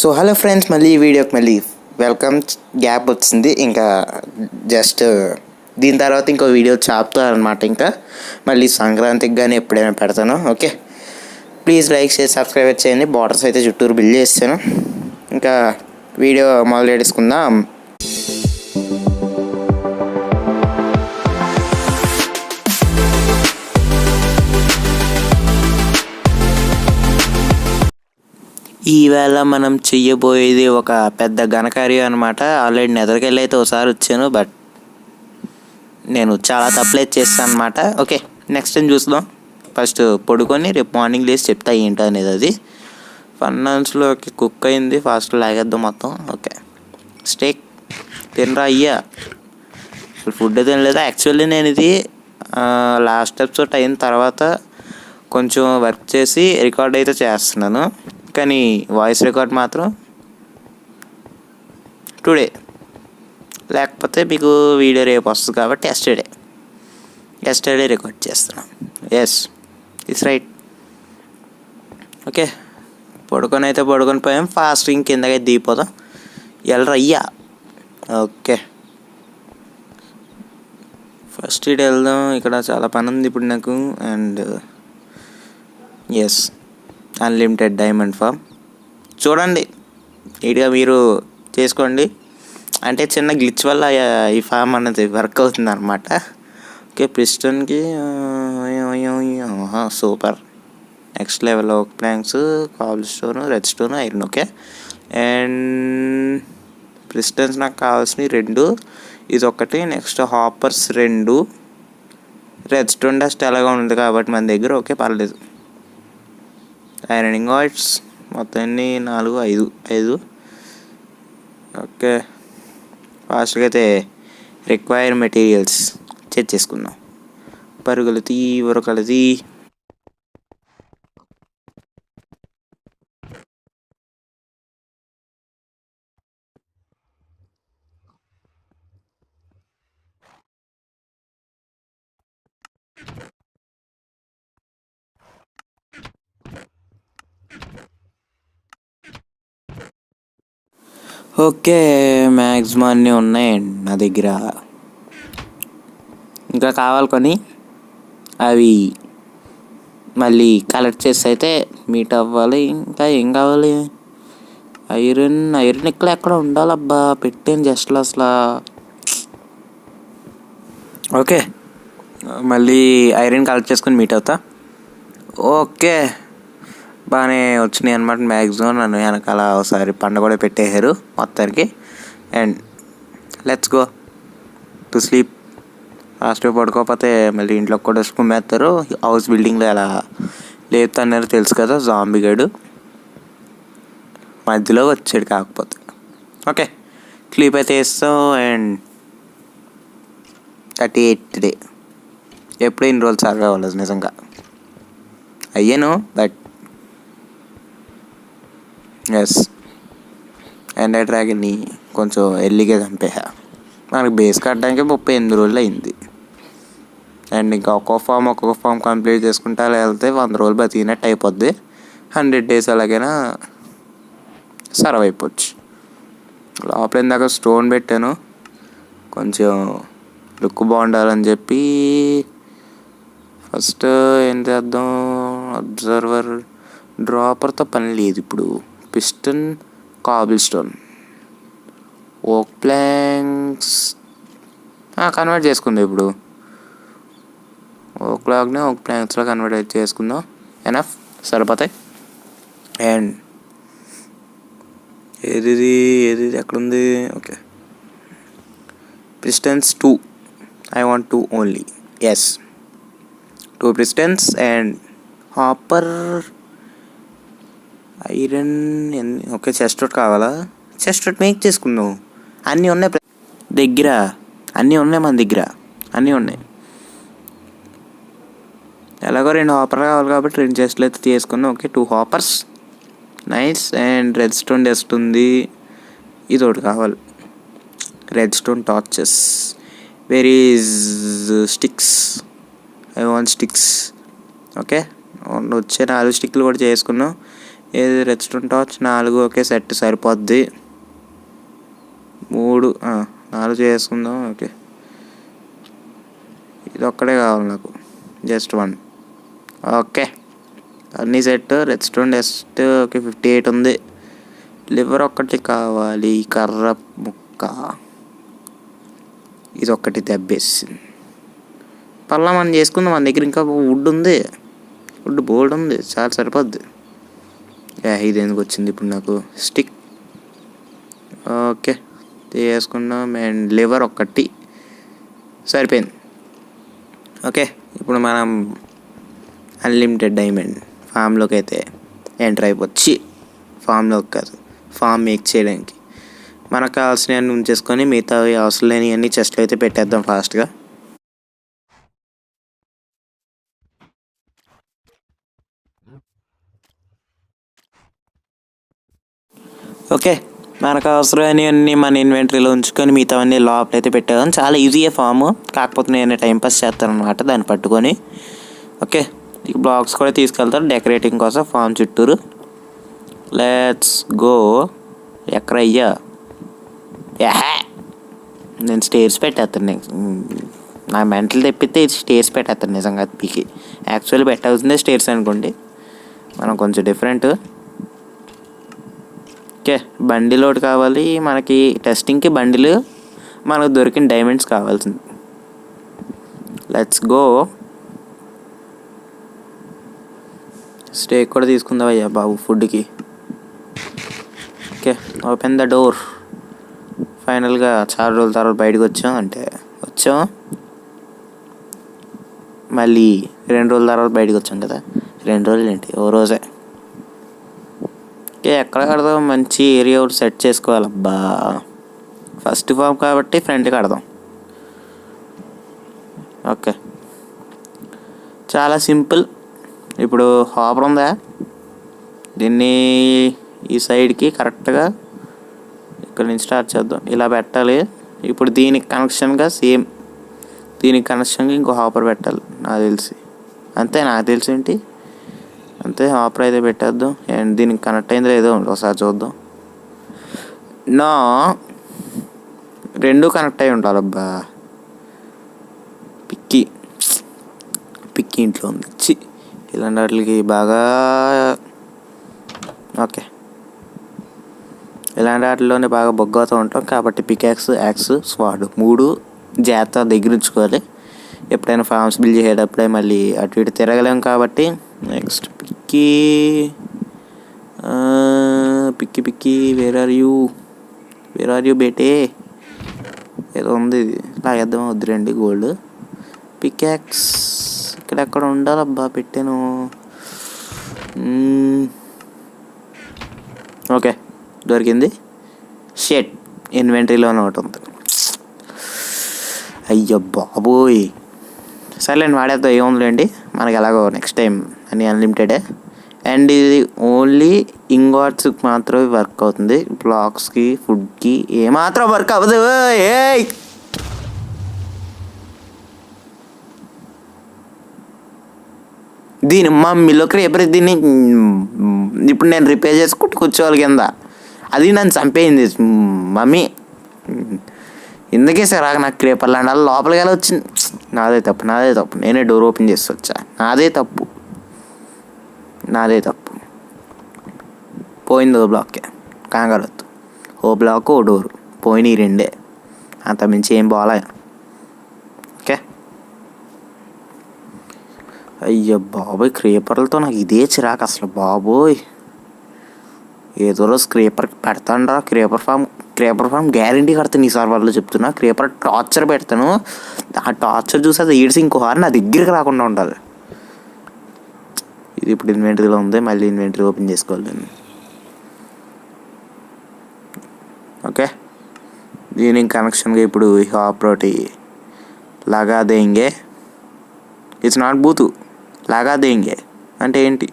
So hello friends, మళ్ళీ ఈ వీడియోకి మళ్ళీ వెల్కమ్. గ్యాప్ వచ్చింది, ఇంకా జస్ట్ దీని తర్వాత ఇంకో వీడియో చాపుతారనమాట. ఇంకా మళ్ళీ సంక్రాంతికి కానీ ఎప్పుడైనా పెడతాను. ఓకే, ప్లీజ్ లైక్ చేసి సబ్స్క్రైబ్ చేయండి. బార్డర్స్ అయితే చుట్టూరు బిల్డ్ చేస్తాను. ఇంకా వీడియో మొదలు పెట్టేసుకుందాం. ఈవేళ మనం చెయ్యబోయేది ఒక పెద్ద ఘనకార్యం అనమాట. ఆల్రెడీ నెదర్కెళ్ళి అయితే ఒకసారి వచ్చాను, బట్ నేను చాలా తప్పులేదు చేస్తాను అనమాట. ఓకే, నెక్స్ట్ టైం చూద్దాం. ఫస్ట్ పడుకొని రేపు మార్నింగ్ లేసి చెప్తా ఏంటో అనేది. అది ఫన్నాన్స్లోకి కుక్ అయింది, ఫాస్ట్ లాగేద్దాం మొత్తం. ఓకే, స్టేక్ తినరా అయ్యా. ఫుడ్ తినలేదు. యాక్చువల్లీ నేను ఇది లాస్ట్ ఎపిసోడ్ అయిన తర్వాత కొంచెం వర్క్ చేసి రికార్డ్ అయితే చేస్తున్నాను, కానీ వాయిస్ రికార్డ్ మాత్రం టుడే, లేకపోతే మీకు వీడియో రేపు వస్తుంది కాబట్టి ఎస్టర్డే రికార్డ్ చేస్తున్నాం. Yes, it's right. ఓకే, పడుకొని పోయాం. ఫాస్టింగ్ కిందకైతే దిగిపోదాం. వెళ్ళరా అయ్యా. ఓకే, ఫస్ట్ ఇటు వెళ్దాం. ఇక్కడ చాలా పని ఉంది ఇప్పుడు నాకు. And yes, unlimited diamond farm చూడండి, నీట్గా మీరు చేసుకోండి. అంటే చిన్న గ్లిచ్ వల్ల ఈ ఫామ్ అనేది వర్క్ అవుతుంది అనమాట. ఓకే, పిస్టన్కి సూపర్, నెక్స్ట్ లెవెల్ ఓక్ planks, Kabul stone, red stone, iron. Okay, and pistons నాకు కావాల్సినవి 2, ఇది ఒకటి. Next hoppers 2, red stone dust ఎలాగా ఉంది కాబట్టి మన దగ్గర. ఓకే, పర్లేదు. ఐరన్ ఇంగాట్స్ మొత్తం అన్ని 4, 5. ఓకే, ఫాస్ట్గా అయితే రిక్వైర్ మెటీరియల్స్ చేసుకుందాం. పరుగులది ఉరకలది. ఓకే, మ్యాక్సిమం అన్నీ ఉన్నాయండి నా దగ్గర. ఇంకా కావాలి కొన్ని, అవి మళ్ళీ కలెక్ట్ చేసి అయితే మీట్ అవ్వాలి. ఇంకా ఏం కావాలి? ఐరన్ ఎక్కడ ఉండాలబ్బా, పెట్టాను జస్ట్లో అసలు. ఓకే, మళ్ళీ ఐరన్ కలెక్ట్ చేసుకొని మీట్ అవుతా. ఓకే, బాగానే వచ్చినాయి అనమాట. మ్యాక్సిమం నన్ను వెనకాల ఒకసారి పండుగ కూడా పెట్టేశారు మొత్తానికి. And let's go to sleep. ఫాస్ట్గా పడుకోకపోతే మళ్ళీ ఇంట్లో కూడా కుమ్మేస్తారు. హౌస్ బిల్డింగ్లో ఎలా లేపుతున్నారు తెలుసు కదా, జాంబీ గడు మధ్యలో వచ్చాడు కాకపోతే. ఓకే, స్లీప్ అయితే వేస్తాం. And 38th day. ఎప్పుడూ ఇన్ని రోజులు సర్వే అవ్వలేదు నిజంగా. అయ్యాను, బట్ ఎస్, ఎండర్ డ్రాగన్ని కొంచెం ఎర్లీగా చంపేసా. మనకు బేస్ కట్టడానికి 38 రోజులు అయింది. అండ్ ఇంకా ఒక్కొక్క ఫామ్ కంప్లీట్ చేసుకుంటా వెళ్తే 100 రోజులు బతికినట్టు అయిపోద్ది. 100 days అలాగైనా సర్వ్ అయిపోవచ్చు. లోపల ఇందాక స్టోన్ పెట్టాను, కొంచెం లుక్ బాగుండాలని చెప్పి. ఫస్ట్ ఏం చేద్దాం, అబ్జర్వర్ డ్రాపర్తో పని లేదు ఇప్పుడు. Piston, cobblestone, oak planks convert చేసుకుందాం ఇప్పుడు. ఓక్ ప్లాంక్స్లో కన్వర్ట్ చేసుకుందాం. ఎనఫ్, సరిపోతాయి. అండ్ ఏది ఎక్కడుంది? Okay, pistons 2, I want 2 only. Yes, 2 pistons. And hopper, iron. Okay, chest out కావాలా? చెస్ట్ అవుట్ మేక్ చేసుకుందాం. అన్నీ ఉన్నాయి దగ్గర, మన దగ్గర అన్నీ ఉన్నాయి. ఎలాగో 2 హాపర్ కావాలి కాబట్టి 2 చెస్ట్లు అయితే తీసుకుందాం. Okay, 2 hoppers, nice. And red stone dust ఉంది, ఇది ఒకటి కావాలి. Red stone torches, where is sticks? I want sticks. Okay, వచ్చే 4 స్టిక్లు కూడా చేసుకున్నాం. ఏది రెడ్స్టోన్ టార్చ్ 4 ఓకే సెట్ సరిపోద్ది. 3 4 చేసుకుందాం. ఓకే, ఇది ఒక్కడే కావాలి నాకు, జస్ట్ 1. ఓకే, అన్నీ సెట్. రెడ్స్టోన్ డస్ట్ ఓకే 58 ఉంది. లివర్ ఒక్కటి కావాలి, కర్ర ముక్క, ఇది ఒక్కటి దెబ్బేసింది. పర్లా మనం చేసుకుందాం, మన దగ్గర ఇంకా వుడ్ ఉంది, వుడ్ బోల్డ్ ఉంది, చాలా సరిపోద్ది. ఇది ఎందుకు వచ్చింది ఇప్పుడు నాకు స్టిక్. ఓకే చేసుకున్నాం. అండ్ లివర్ ఒక్కటి సరిపోయింది. ఓకే, ఇప్పుడు మనం అన్లిమిటెడ్ డైమండ్ ఫామ్లోకి అయితే ఎంటర్ అయిపోవచ్చు. ఫామ్లోకి కాదు, ఫామ్ మేక్ చేయడానికి. మనకు కావాల్సినవన్నీ ఉంచేసుకొని మిగతా అవసరం లేనివన్నీ చెస్ట్లో అయితే పెట్టేద్దాం ఫాస్ట్గా. ఓకే, మనకు అవసరమైనవన్నీ మన ఇన్వెంటరీలో ఉంచుకొని మిగతావన్నీ లోపల అయితే పెట్టేద్దాం. చాలా ఈజీయే ఫామ్, కాకపోతే నేను టైంపాస్ చేస్తాను అనమాట దాన్ని పట్టుకొని. ఓకే, ఈ బ్లాక్స్ కూడా తీసుకెళ్తాను డెకరేటింగ్ కోసం ఫామ్ చుట్టూరు. Let's go. ఎక్కడయ్యా? నేను స్టేర్స్ పెట్టేస్తాను. నా మెంటల్ తెప్పితే ఇది స్టేర్స్ పెట్టేస్తాను నిజంగా. పీకి యాక్చువల్లీ పెట్టాల్సిందే స్టేర్స్ అనుకోండి, మనం కొంచెం డిఫరెంట్. ఓకే, బండిల్ ఒకటి కావాలి మనకి టెస్టింగ్కి. బండిలు మనకు దొరికిన డైమండ్స్ కావాల్సింది. Let's go. స్టేక్ కూడా తీసుకుందాం అయ్యా బాబు ఫుడ్కి. Okay, open the door. ఫైనల్గా చాలా రోజుల తర్వాత బయటకు వచ్చాం. మళ్ళీ 2 రోజుల తర్వాత బయటకు వచ్చాం కదా. 2 రోజులు ఏంటి, ఓ రోజే. ఓకే, ఎక్కడ కడదాం? మంచి ఏరియా ఒకటి సెట్ చేసుకోవాలబ్బా. ఫస్ట్ ఫామ్ కాబట్టి ఫ్రంట్ కడదాం. ఓకే, చాలా సింపుల్. ఇప్పుడు హాపర్ ఉందా, దీన్ని ఈ సైడ్కి కరెక్ట్గా ఇక్కడ నుంచి స్టార్ట్ చేద్దాం. ఇలా పెట్టాలి. ఇప్పుడు దీనికి కనెక్షన్గా సేమ్ దీనికి కనెక్షన్గా ఇంకో హాపర్ పెట్టాలి నాకు తెలిసి. అంతే, నాకు తెలిసి ఏంటి అంతే. హాపర్ అయితే పెట్టేద్దాం. అండ్ దీనికి కనెక్ట్ అయిందో లేదో ఒకసారి చూద్దాం. నా 2 కనెక్ట్ అయి ఉండాలబ్బా. పిక్కి ఇంట్లో ఉంది. ఇలాంటి వాటికి బాగా ఓకే, ఇలాంటి వాటిలోనే బాగా బొగ్గవుతూ ఉంటాం కాబట్టి పికాక్స్, యాక్స్, స్వాడ్ 3 జాగ్రత్త దగ్గర ఉంచుకోవాలి. ఎప్పుడైనా ఫార్మ్స్ బిల్డ్ చేసేటప్పుడే మళ్ళీ అటు ఇటు తిరగలేం కాబట్టి. నెక్స్ట్ పిక్కి వేర్ ఆర్ యూ బేటే? ఏదో ఉంది, ఇది లాగేద్దాం. వద్దురండి. గోల్డ్ పికాక్స్ ఇక్కడెక్కడ ఉండాలబ్బా, పెట్టాను. ఓకే, దొరికింది. షెట్ ఇన్వెంటరీలోనే ఒకటి ఉంది. అయ్యో బాబోయ్, సర్లేండి వాడేద్దాం. ఏముందిలేండి, మనకి ఎలాగో నెక్స్ట్ టైం అని అన్లిమిటెడే. అండ్ ఇది ఓన్లీ ఇంగాట్స్కి మాత్రమే వర్క్ అవుతుంది, బ్లాక్స్కి ఫుడ్కి ఏమాత్రం వర్క్ అవ్వదు. దీని మమ్మీలో క్రేపర్ దీన్ని ఇప్పుడు నేను రిపేర్ చేసుకుంటూ కూర్చోవాలి కింద. అది నన్ను చంపేయింది మమ్మీ. ఇందుకే సార్ నాకు క్రేపర్లు అండాలి. లోపలికి ఎలా వచ్చింది? నాదే తప్పు. నేనే డోర్ ఓపెన్ చేసి వచ్చా. నాదే తప్పు. పోయింది ఓ బ్లాక్కే, కాంగారొద్దు. ఓ బ్లాక్, ఓ డోరు పోయినాయి, 2. అంత మించి ఏం పోలే. ఓకే, అయ్యో బాబోయ్, క్రేపర్లతో నాకు ఇదే చిరాకు అసలు బాబోయ్. ఏదో రోజు క్రేపర్ పెడతాను. క్రేపర్ ఫామ్ గ్యారంటీ కడతాను ఈసారి వాళ్ళు చెప్తున్నా. క్రేపర్ టార్చర్ పెడతాను. ఆ టార్చర్ చూసి అది ఏడ్చి ఇంకోసారి నా దగ్గరికి రాకుండా ఉండాలి. ఇది ఇప్పుడు ఇన్వెంటరీలో ఉంది, మళ్ళీ ఇన్వెంటరీ ఓపెన్ చేసుకోవాలి నేను. ఓకే, దీనికి కనెక్షన్గా ఇప్పుడు హాపరోటి లగా దేంగే. ఇట్స్ నాట్ బూతు, లగా దేంగే అంటే ఏంటి?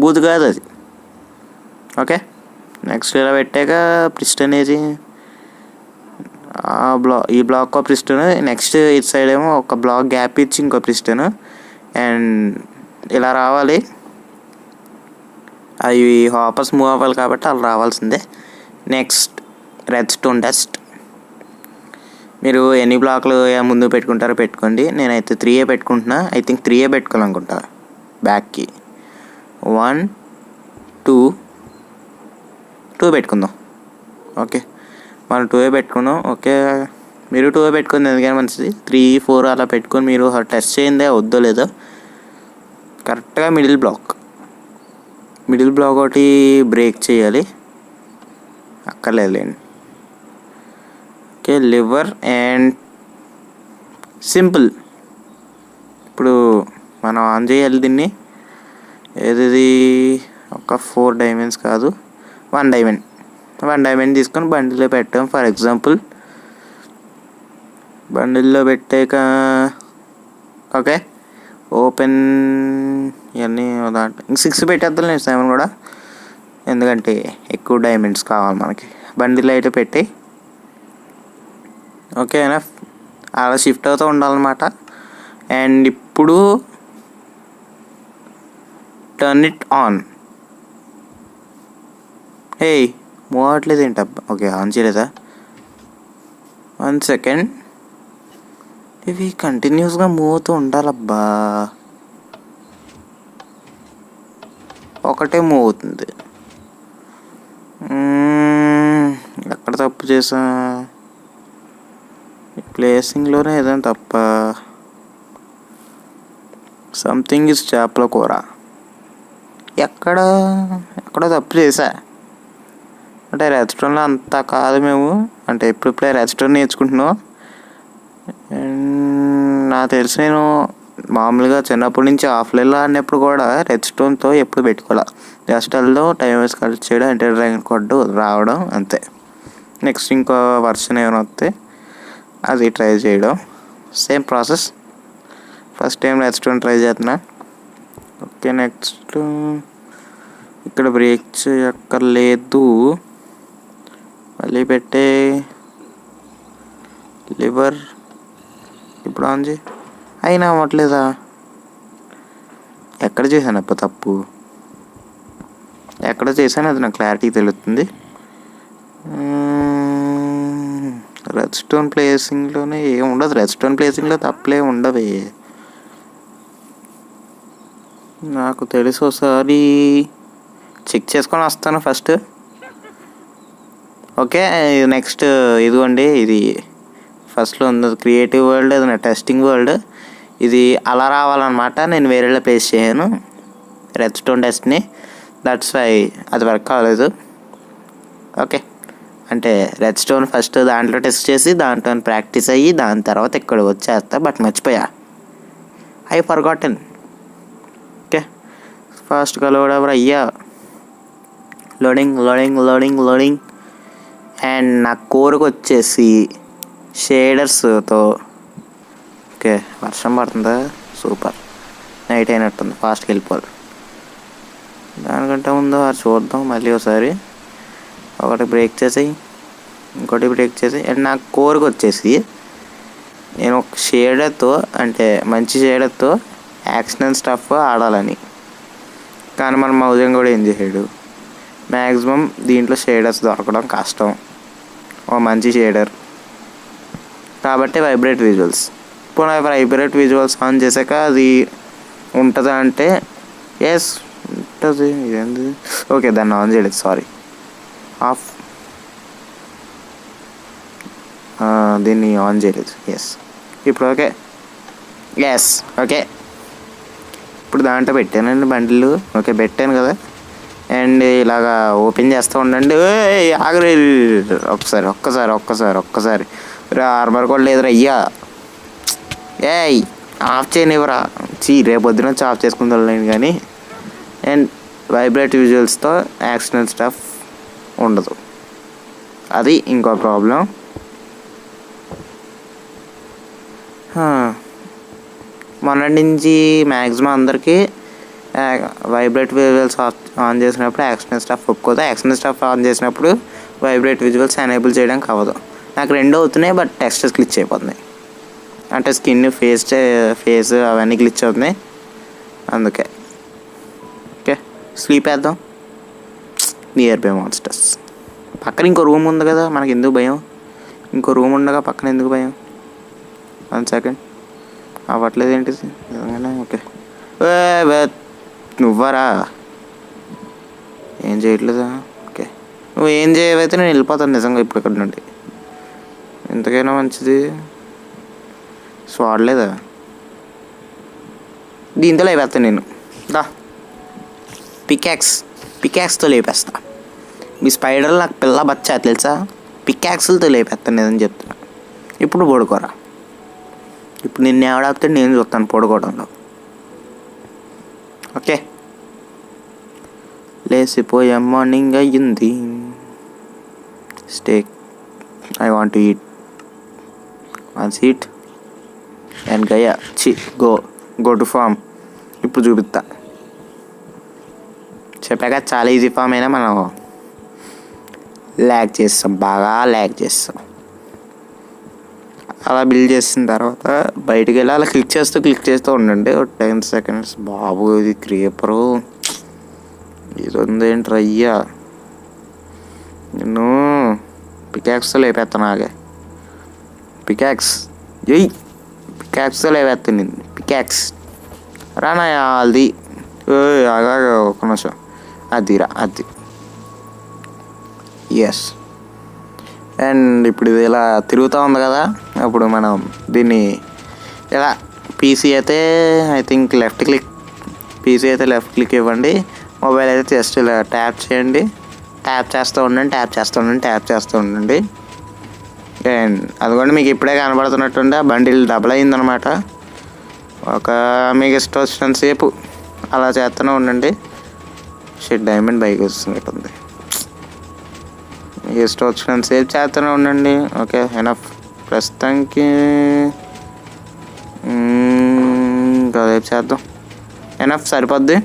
బూత్ కాదు అది. ఓకే, నెక్స్ట్ ఇలా పెట్టాక ప్రిస్టన్ ఏది, ఈ బ్లాక్ ప్రిస్టన్. నెక్స్ట్ ఇటు సైడ్ ఏమో ఒక బ్లాక్ గ్యాప్ ఇచ్చి ఇంకో ప్రిస్టన్. అండ్ ఇలా రావాలి. అవి హాపర్స్ మూవ్ అవ్వాలి కాబట్టి అలా రావాల్సిందే. Next red stone dust. మీరు ఎన్ని బ్లాక్లు ముందు పెట్టుకుంటారో పెట్టుకోండి. నేనైతే 3 పెట్టుకుంటున్నా. ఐ థింక్ 3 పెట్టుకోవాలనుకుంటా బ్యాక్కి. 1 2 పెట్టుకుందాం. ఓకే, మనం 2 పెట్టుకున్నాం. ఓకే, మీరు 2 పెట్టుకుంది ఎందుకని మంచిది. 3 4 అలా పెట్టుకొని మీరు టెస్ట్ చేయండి వద్దో లేదో. కరెక్ట్గా మిడిల్ బ్లాక్ ఒకటి బ్రేక్ చేయాలి. అక్కర్లేదులేండి. Okay, lever and simple. ఇప్పుడు మనం ఆన్ చేయాలి దీన్ని. ఏది ఒక 4 డైమండ్స్ కాదు, 1 డైమండ్ తీసుకొని బండిలో పెట్టాం. ఫర్ ఎగ్జాంపుల్ బండిల్లో పెట్టాక ఓకే ఓపెన్. ఇవన్నీ దాంట్లో ఇంక 6 పెట్టేద్దాం నేను 7 కూడా, ఎందుకంటే ఎక్కువ డైమండ్స్ కావాలి మనకి. బండిలో అయితే పెట్టి ఓకేనా, అలా షిఫ్ట్ అవుతూ ఉండాలన్నమాట. అండ్ ఇప్పుడు టర్న్ ఇట్ ఆన్. మూవ్ అవ్వట్లేదు ఏంటబ్బా. ఓకే, ఆన్ చేయలేదా? 1 సెకండ్. ఇవి కంటిన్యూస్గా మూవ్ అవుతూ ఉండాలబ్బా. ఒకటే మూవ్ అవుతుంది. ఎక్కడ తప్పు చేసా? ప్లేసింగ్లోనే ఏదైనా తప్ప. సంథింగ్ ఇస్ చేపల కూర. ఎక్కడో తప్పు చేసా. అంటే రెస్టారెంట్లో అంతా కాదు మేము, అంటే ఇప్పుడే రెస్టారెంట్ నేర్చుకుంటున్నాం. నాకు తెలిసి నేను మామూలుగా చిన్నప్పటి నుంచి ఆఫ్లైన్లో ఆడినప్పుడు కూడా రెడ్ స్టోన్తో ఎప్పుడు పెట్టుకోవాలి. జస్ట్ అల్లో టైం వేస్ట్ కలెక్ట్ చేయడం, ఎంటర్ డ్రాగన్ కొట్టు రావడం అంతే. నెక్స్ట్ ఇంకో వర్షన్ ఏమైనా వస్తే అది ట్రై చేయడం, same process. First time red stone try చేస్తున్నా. ఓకే, నెక్స్ట్ ఇక్కడ బ్రేక్ చేయక్కర్లేదు. మళ్ళీ పెట్టే లివర్ ఇప్పుడు ఆన్ చేయి. అయినా అవ్వట్లేదా? ఎక్కడ చేశాను అప్ప తప్పు? ఎక్కడ చేశాను అది నాకు క్లారిటీ తెలుస్తుంది. రెడ్ స్టోన్ ప్లేసింగ్లోనే ఏం ఉండదు. రెడ్ స్టోన్ ప్లేసింగ్లో తప్పులే ఉండవే నాకు తెలుసు. ఒకసారి చెక్ చేసుకొని వస్తాను ఫస్ట్. ఓకే, నెక్స్ట్ ఇదిగోండి, ఇది ఫస్ట్లో ఉంది క్రియేటివ్ వరల్డ్, అది నా టెస్టింగ్ వరల్డ్. ఇది అలా రావాలన్నమాట. నేను వేరేలా ప్లేస్ చేయను రెడ్ స్టోన్ డస్ట్ని. దట్స్ వై అది వర్క్ కాలేదు. ఓకే, అంటే రెడ్ స్టోన్ ఫస్ట్ దాంట్లో టెస్ట్ చేసి దాంట్లో ప్రాక్టీస్ అయ్యి దాని తర్వాత ఇక్కడ వచ్చేస్తా. బట్ మర్చిపోయా, ఐ ఫర్గాటన్. ఓకే, ఫాస్ట్గా లోడ్ అవ్వరు అయ్యా. లోడింగ్. అండ్ నా కోరుకు వచ్చేసి షేడర్స్తో. ఓకే, వర్షం పడుతుందా? సూపర్, నైట్ అయినట్టుంది, ఫాస్ట్గా వెళ్ళిపోవాలి. దానికంటే ముందు అది చూద్దాం మళ్ళీ ఒకసారి. ఒకటి బ్రేక్ చేసి ఇంకోటి బ్రేక్ చేసి. అండ్ నాకు కోరుకు వచ్చేసి నేను ఒక షేడర్తో, అంటే మంచి షేడర్తో యాక్షన్ అండ్ స్టఫ్ ఆడాలని. కానీ మన మౌజన్ కూడా ఏం చేసాడు, మ్యాక్సిమం దీంట్లో షేడర్స్ దొరకడం కష్టం, ఓ మంచి షేడర్. కాబట్టి వైబ్రేట్ విజువల్స్. ఇప్పుడు వైబ్రేట్ విజువల్స్ ఆన్ చేశాక అది ఉంటుందా అంటే ఎస్ ఉంటుంది. ఇదేంది? ఓకే, దాన్ని ఆన్ చేయలేదు, సారీ. ఆఫ్, దీన్ని ఆన్ చేయలేదు. ఎస్, ఇప్పుడు ఓకే. Yes, okay. ఇప్పుడు దాంట్లో పెట్టానండి బండిలు. ఓకే, పెట్టాను కదా. అండ్ ఇలాగా ఓపెన్ చేస్తూ ఉండండి. ఆగరే, ఒక్కసారి ఆర్మర్ కూడా లేదురా అయ్యా. ఆఫ్ చేయనివ్వరా. రేపు పొద్దున ఆఫ్ చేసుకుందాం కానీ. అండ్ వైబ్రేట్ విజువల్స్తో యాక్సిడెంట్ స్టఫ్ ఉండదు, అది ఇంకో ప్రాబ్లం. మొన్నటి నుంచి మ్యాక్సిమం అందరికీ వైబ్రేట్ విజువల్స్ ఆన్ చేసినప్పుడు యాక్షన్ స్టఫ్ ఒప్పుకోదు. యాక్షన్ స్టఫ్ ఆన్ చేసినప్పుడు వైబ్రేట్ విజువల్స్ ఎనేబుల్ చేయడానికి అవ్వదు. నాకు రెండు అవుతున్నాయి, బట్ టెక్స్చర్స్ గ్లిచ్ అయిపోతున్నాయి. అంటే స్కిన్, ఫేస్ అవన్నీ గ్లిచ్ అవుతున్నాయి అందుకే. ఓకే, స్లీప్ వేద్దాం. Near by monsters. పక్కన ఇంకో రూమ్ ఉంది కదా, మనకి ఎందుకు భయం? ఇంకో రూమ్ ఉండగా పక్కన ఎందుకు భయం? 1 సెకండ్. అవ్వట్లేదు ఏంటి నిజంగానే? ఓకే. నువ్వరా ఏం చేయట్లేదా? ఓకే, నువ్వు ఏం చేయవైతే నేను వెళ్ళిపోతాను నిజంగా ఇప్పుడు ఇక్కడ నుండి. ఎంతకైనా మంచిది. స్వాడలేదా? దీంతో లేపేస్తాను నేను. దా పికాక్స్తో లేపేస్తా. మీ స్పైడర్లు నాకు పిల్ల బచ్చా తెలుసా? పికాక్స్లతో లేపేస్తాను నేనని చెప్తున్నా. ఇప్పుడు పడుకోరా. ఇప్పుడు నిన్ను ఎవడాపితే నేను చూస్తాను పడుకోవడంలో. ఓకే, లేసిపోయా మార్నింగ్ అయ్యింది. Steak I want to eat 1 seat and గయా గో టు ఫామ్. ఇప్పుడు చూపిస్తా. చెప్పాక చాలా ఈజీ ఫామ్ అయినా మనం ల్యాగ్ చేస్తాం, బాగా ల్యాగ్ చేస్తాం. అలా బిల్డ్ చేసిన తర్వాత బయటికి వెళ్ళి అలా క్లిక్ చేస్తూ ఉండండి. ఒక 10 సెకండ్స్. బాబు ఇది క్రీపరు, ఇది ఉందేంటి రయ్యా. నేను పికాక్స్తో లేపేస్తాను. ఆగే పికాక్స్తో లేపేస్తాను నేను. పికాక్స్ రానా అది. ఆగా ఒక నిమిషం. అదిరా అది. ఎస్. అండ్ ఇప్పుడు ఇది ఇలా తిరుగుతూ ఉంది కదా, అప్పుడు మనం దీన్ని ఇలా పీసీ అయితే ఐ థింక్ లెఫ్ట్ క్లిక్ ఇవ్వండి. మొబైల్ అయితే జస్ట్ ఇలా ట్యాప్ చేయండి. ట్యాప్ చేస్తూ ఉండండి. అండ్ అదిగోండి మీకు ఇప్పుడే కనబడుతున్నట్టుండి ఆ బండిల్ డబుల్ అయిందనమాట. ఒక మీకు ఇష్టం వచ్చినంతసేపు అలా చేస్తూనే ఉండండి. డైమండ్ బైక్ వస్తున్నట్టుంది. మీకు ఇష్టం వచ్చినంతసేపు చేస్తూనే ఉండండి. Okay, enough. ప్రస్తుతానికి ఇంకా రేపు చేద్దాం. ఎనఫ్ సరిపోద్ది.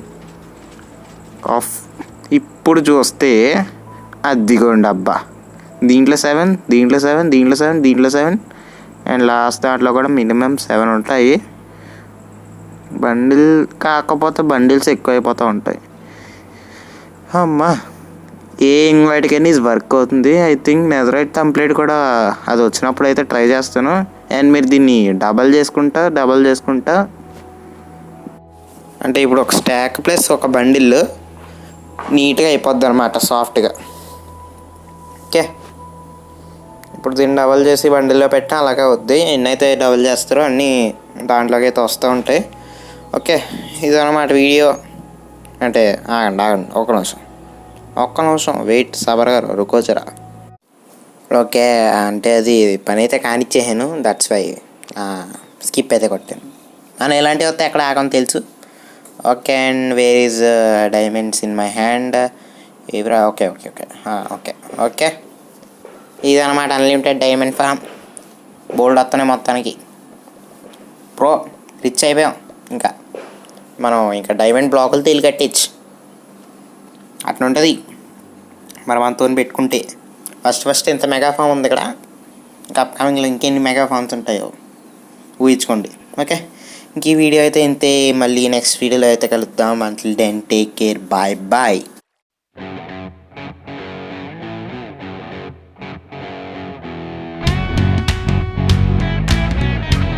ఆఫ్. ఇప్పుడు చూస్తే అదిగోండి అబ్బా, దీంట్లో 7 అండ్ లాస్ట్ దాంట్లో కూడా మినిమం 7 ఉంటాయి. బండిల్ కాకపోతే బండిల్స్ ఎక్కువైపోతూ ఉంటాయి. అమ్మా, ఏ ఇన్వైట్కైనా ఇది వర్క్ అవుతుంది. ఐ థింక్ నెదరైట్ కంప్లీట్ కూడా అది వచ్చినప్పుడు అయితే ట్రై చేస్తాను. అండ్ మీరు దీన్ని డబల్ చేసుకుంటా అంటే ఇప్పుడు ఒక స్టాక్ ప్లస్ ఒక బండిల్ నీట్గా అయిపోద్ది అనమాట, సాఫ్ట్గా. ఓకే, ఇప్పుడు దీన్ని డబల్ చేసి బండిల్లో పెట్టా అలాగే వద్ది. ఎన్నైతే డబల్ చేస్తారో అన్నీ దాంట్లోకి అయితే వస్తూ ఉంటాయి. ఓకే, ఇదన్నమాట వీడియో. అంటే ఆగండి ఒక్క నిమిషం వెయిట్ సబర్ గారు, రుకోచరా. ఓకే, అంటే అది పని అయితే కానిచ్చేసాను, దట్స్ వై స్కిప్ అయితే కొట్టాను. మనం ఎలాంటివి వస్తే ఎక్కడ ఆగని తెలుసు. Okay, and where is diamonds in my hand. ఇవ్వరా. ఓకే ఇదన్నమాట అన్లిమిటెడ్ డైమండ్ ఫామ్. బోల్డ్ వస్తున్నాయి మొత్తానికి. ప్రో రిచ్ అయిపోయాం. మనం ఇంకా డైమండ్ బ్లాకులు తేలి కట్టచ్చు. అట్లా ఉంటుంది మనం మనతో పెట్టుకుంటే. ఫస్ట్ ఇంత మెగా ఫామ్ ఉంది ఇక్కడ. ఇంకా అప్కమింగ్లో ఇంకెన్ని మెగా ఫామ్స్ ఉంటాయో ఊహించుకోండి. ఓకే, ఇంక ఈ వీడియో అయితే ఇంతే. మళ్ళీ నెక్స్ట్ వీడియోలో అయితే కలుద్దాం. Until then take care, bye.